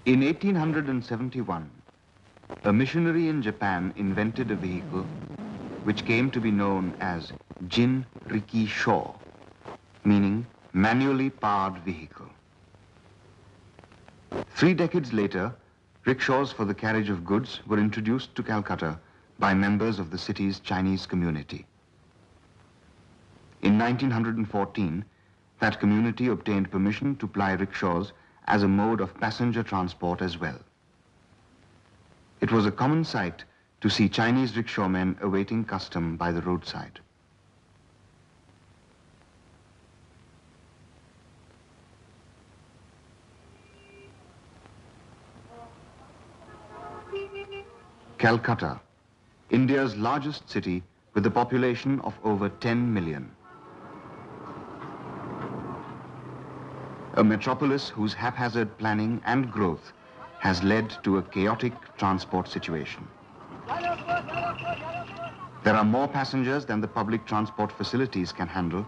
In 1871, a missionary in Japan invented a vehicle which came to be known as Rickshaw, meaning manually powered vehicle. 3 decades later, rickshaws for the carriage of goods were introduced to Calcutta by members of the city's Chinese community. In 1914, that community obtained permission to ply rickshaws as a mode of passenger transport as well. It was a common sight to see Chinese rickshaw-men awaiting custom by the roadside. Calcutta, India's largest city with a population of over 10 million. A metropolis whose haphazard planning and growth has led to a chaotic transport situation. There are more passengers than the public transport facilities can handle.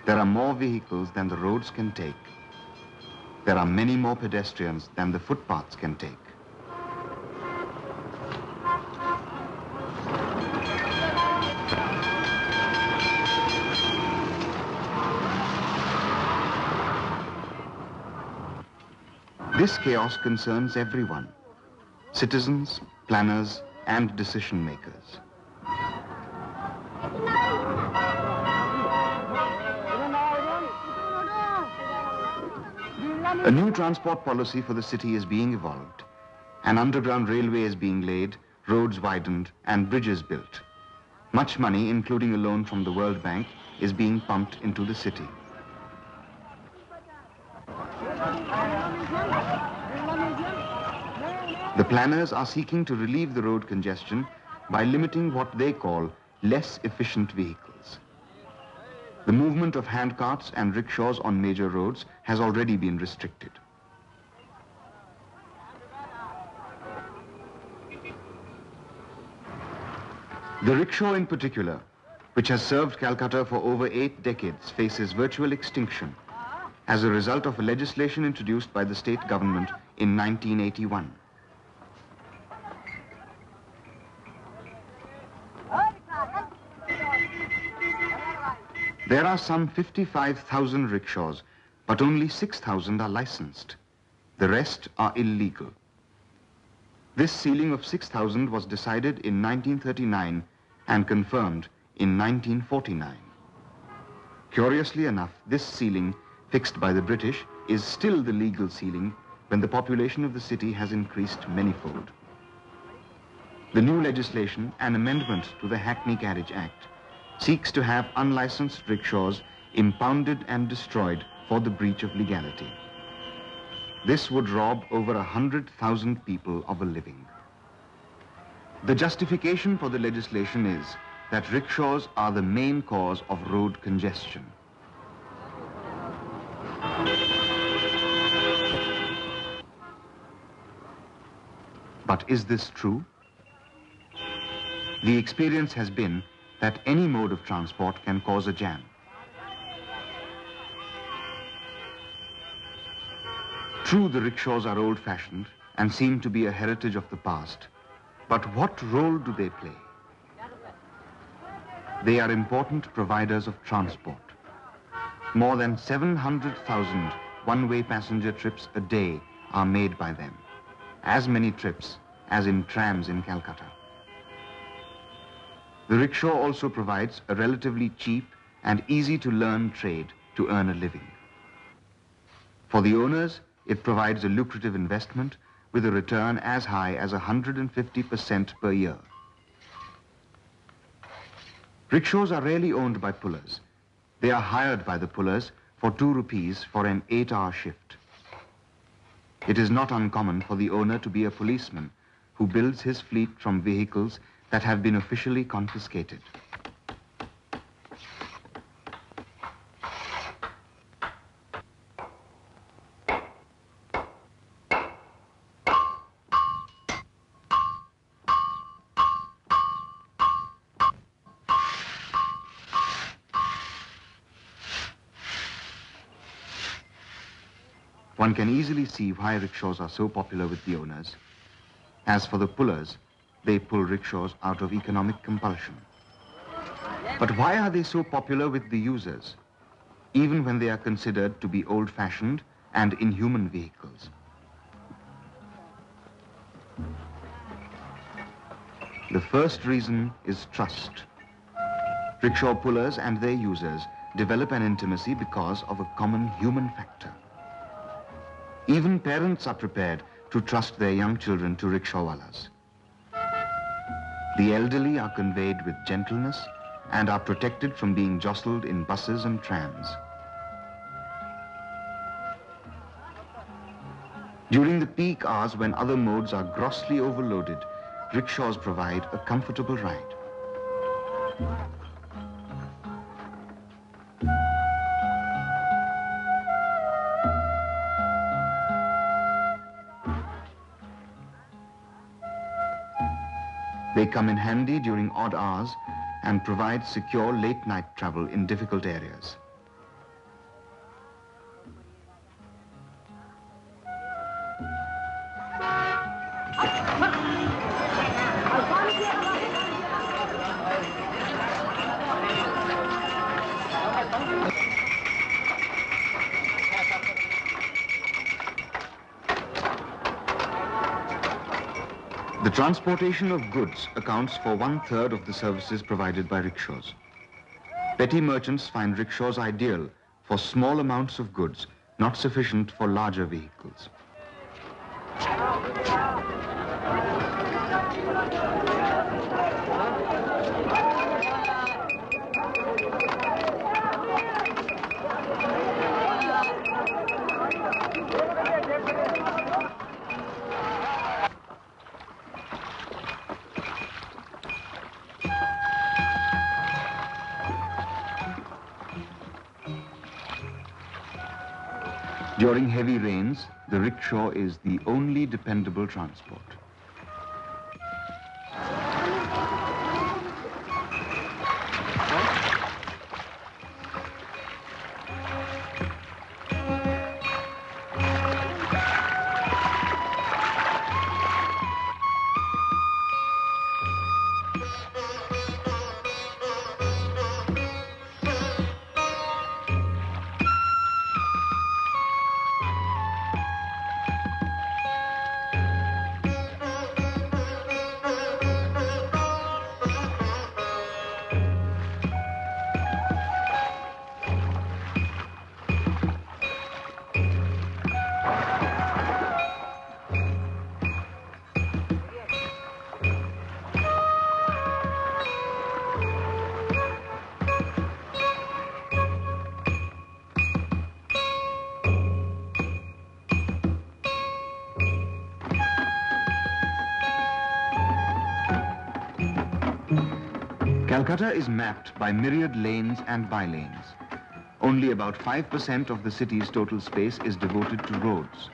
There are more vehicles than the roads can take. There are many more pedestrians than the footpaths can take. This chaos concerns everyone, citizens, planners, and decision makers. A new transport policy for the city is being evolved. An underground railway is being laid, roads widened, and bridges built. Much money, including a loan from the World Bank, is being pumped into the city. The planners are seeking to relieve the road congestion by limiting what they call less efficient vehicles. The movement of handcarts and rickshaws on major roads has already been restricted. The rickshaw in particular, which has served Calcutta for over 8 decades, faces virtual extinction as a result of a legislation introduced by the state government in 1981. There are some 55,000 rickshaws, but only 6,000 are licensed. The rest are illegal. This ceiling of 6,000 was decided in 1939 and confirmed in 1949. Curiously enough, this ceiling, fixed by the British, is still the legal ceiling when the population of the city has increased manyfold. The new legislation, an amendment to the Hackney Carriage Act, seeks to have unlicensed rickshaws impounded and destroyed for the breach of legality. This would rob over 100,000 people of a living. The justification for the legislation is that rickshaws are the main cause of road congestion. But is this true? The experience has been that any mode of transport can cause a jam. True, the rickshaws are old-fashioned and seem to be a heritage of the past, but what role do they play? They are important providers of transport. More than 700,000 one-way passenger trips a day are made by them, as many trips as in trams in Calcutta. The rickshaw also provides a relatively cheap and easy-to-learn trade to earn a living. For the owners, it provides a lucrative investment with a return as high as 150% per year. Rickshaws are rarely owned by pullers. They are hired by the pullers for 2 rupees for an 8-hour shift. It is not uncommon for the owner to be a policeman who builds his fleet from vehicles that have been officially confiscated. One can easily see why rickshaws are so popular with the owners. As for the pullers, they pull rickshaws out of economic compulsion. But why are they so popular with the users, even when they are considered to be old-fashioned and inhuman vehicles? The first reason is trust. Rickshaw pullers and their users develop an intimacy because of a common human factor. Even parents are prepared to trust their young children to rickshawalas. The elderly are conveyed with gentleness and are protected from being jostled in buses and trams. During the peak hours when other modes are grossly overloaded, rickshaws provide a comfortable ride. They come in handy during odd hours and provide secure late-night travel in difficult areas. The transportation of goods accounts for 1/3 of the services provided by rickshaws. Petty merchants find rickshaws ideal for small amounts of goods, not sufficient for larger vehicles. During heavy rains, the rickshaw is the only dependable transport. Kolkata is mapped by myriad lanes and by-lanes. Only about 5% of the city's total space is devoted to roads.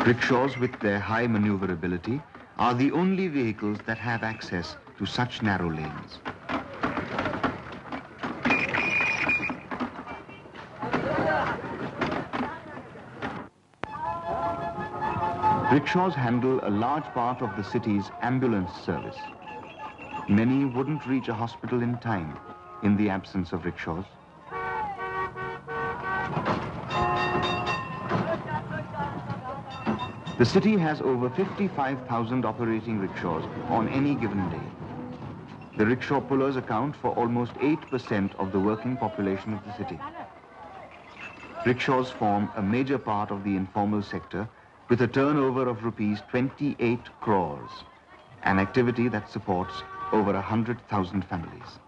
Rickshaws, with their high maneuverability, are the only vehicles that have access to such narrow lanes. Rickshaws handle a large part of the city's ambulance service. Many wouldn't reach a hospital in time in the absence of rickshaws. The city has over 55,000 operating rickshaws on any given day. The rickshaw pullers account for almost 8% of the working population of the city. Rickshaws form a major part of the informal sector with a turnover of rupees 28 crores, an activity that supports over 100,000 families.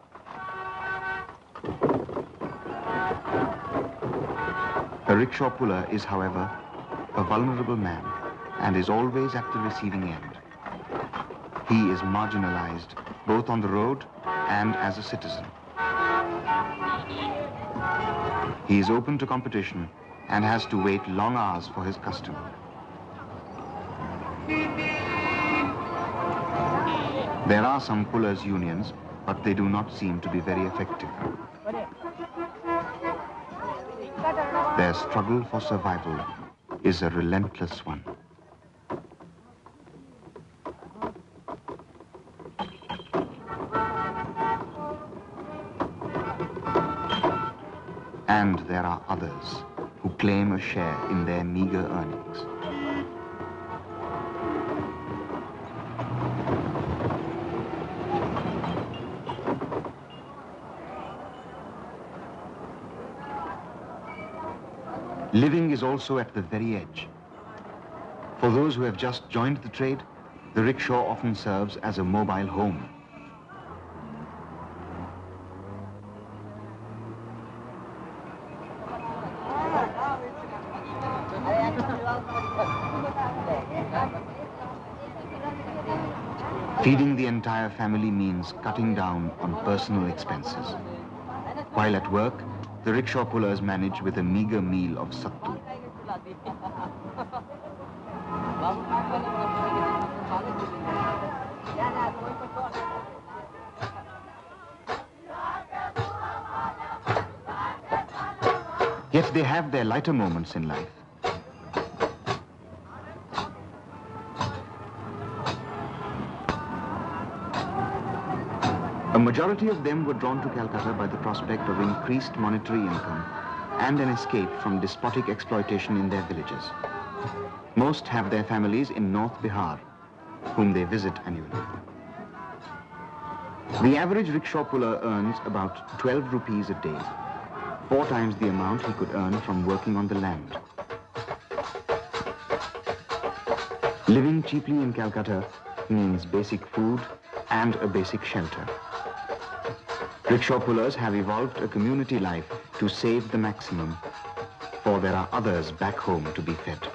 A rickshaw puller is, however, a vulnerable man and is always at the receiving end. He is marginalized both on the road and as a citizen. He is open to competition and has to wait long hours for his customer. There are some pullers' unions, but they do not seem to be very effective. Their struggle for survival is a relentless one. And there are others who claim a share in their meager earnings. Living is also at the very edge. For those who have just joined the trade, the rickshaw often serves as a mobile home. Feeding the entire family means cutting down on personal expenses. While at work, the rickshaw pullers manage with a meager meal of sattu. Yet they have their lighter moments in life. A majority of them were drawn to Calcutta by the prospect of increased monetary income and an escape from despotic exploitation in their villages. Most have their families in North Bihar, whom they visit annually. The average rickshaw puller earns about 12 rupees a day, 4 times the amount he could earn from working on the land. Living cheaply in Calcutta means basic food and a basic shelter. Rickshaw pullers have evolved a community life to save the maximum, for there are others back home to be fed.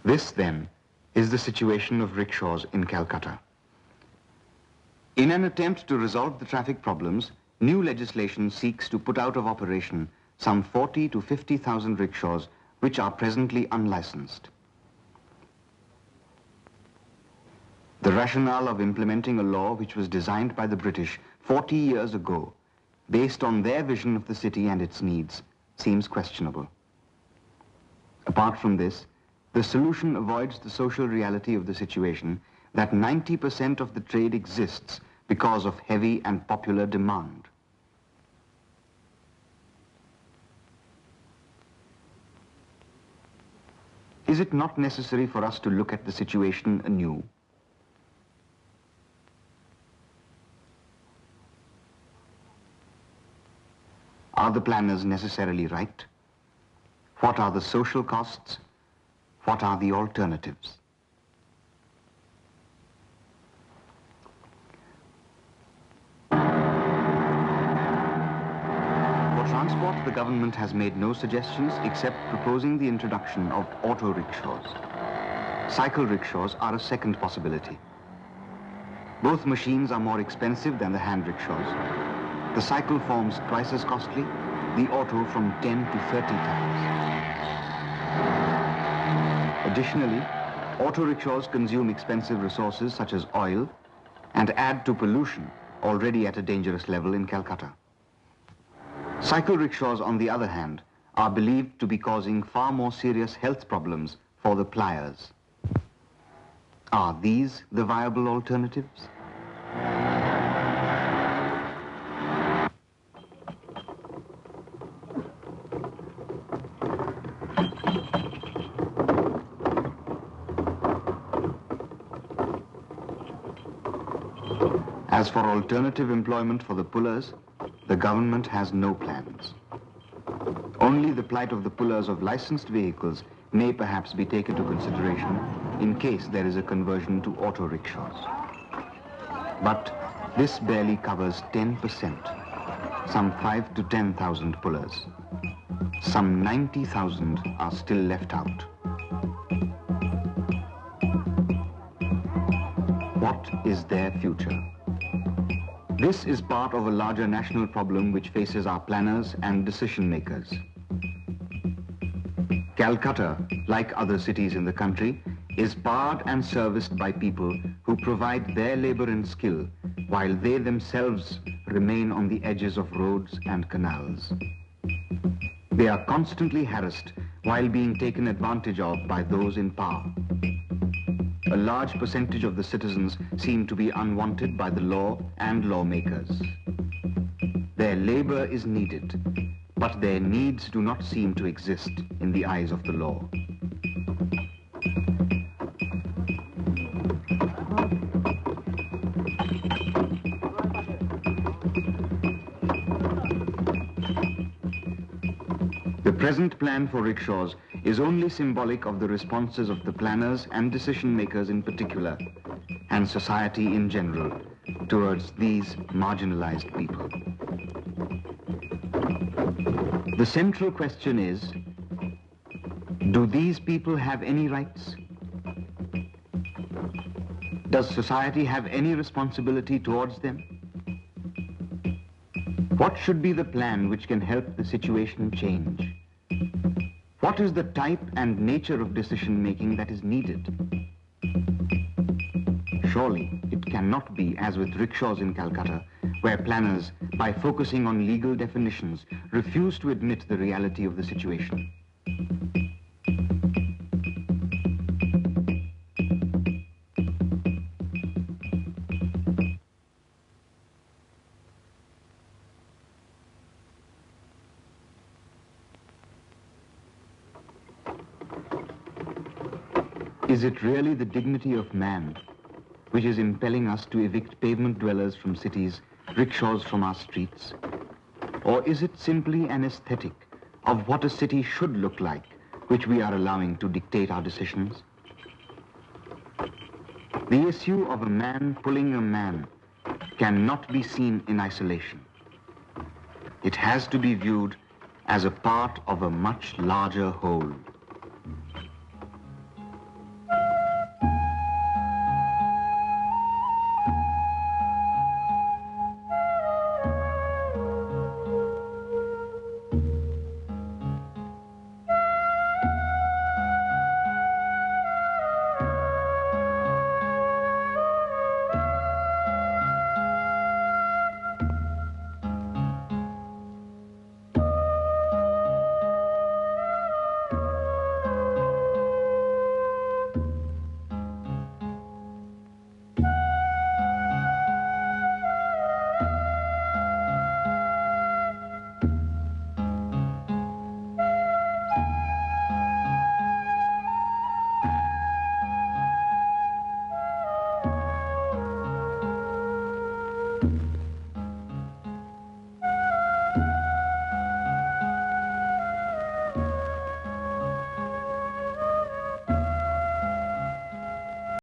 This, then, is the situation of rickshaws in Calcutta. In an attempt to resolve the traffic problems, new legislation seeks to put out of operation some 40 to 50,000 rickshaws which are presently unlicensed. The rationale of implementing a law which was designed by the British 40 years ago, based on their vision of the city and its needs, seems questionable. Apart from this, the solution avoids the social reality of the situation that 90% of the trade exists because of heavy and popular demand. Is it not necessary for us to look at the situation anew? Are the planners necessarily right? What are the social costs? What are the alternatives? For transport, the government has made no suggestions except proposing the introduction of auto rickshaws. Cycle rickshaws are a second possibility. Both machines are more expensive than the hand rickshaws. The cycle forms twice as costly, the auto from 10 to 30 times. Additionally, auto rickshaws consume expensive resources such as oil and add to pollution, already at a dangerous level in Calcutta. Cycle rickshaws, on the other hand, are believed to be causing far more serious health problems for the pliers. Are these the viable alternatives? As for alternative employment for the pullers, the government has no plans. Only the plight of the pullers of licensed vehicles may perhaps be taken to consideration in case there is a conversion to auto rickshaws. But this barely covers 10%, some 5 to 10,000 pullers. Some 90,000 are still left out. What is their future? This is part of a larger national problem which faces our planners and decision makers. Calcutta, like other cities in the country, is powered and serviced by people who provide their labor and skill while they themselves remain on the edges of roads and canals. They are constantly harassed while being taken advantage of by those in power. A large percentage of the citizens seem to be unwanted by the law and lawmakers. Their labor is needed, but their needs do not seem to exist in the eyes of the law. The present plan for rickshaws is only symbolic of the responses of the planners and decision makers in particular, and society in general, towards these marginalized people. The central question is, do these people have any rights? Does society have any responsibility towards them? What should be the plan which can help the situation change? What is the type and nature of decision-making that is needed? Surely it cannot be as with rickshaws in Calcutta, where planners, by focusing on legal definitions, refuse to admit the reality of the situation. Is it really the dignity of man which is impelling us to evict pavement dwellers from cities, rickshaws from our streets? Or is it simply an aesthetic of what a city should look like, which we are allowing to dictate our decisions? The issue of a man pulling a man cannot be seen in isolation. It has to be viewed as a part of a much larger whole.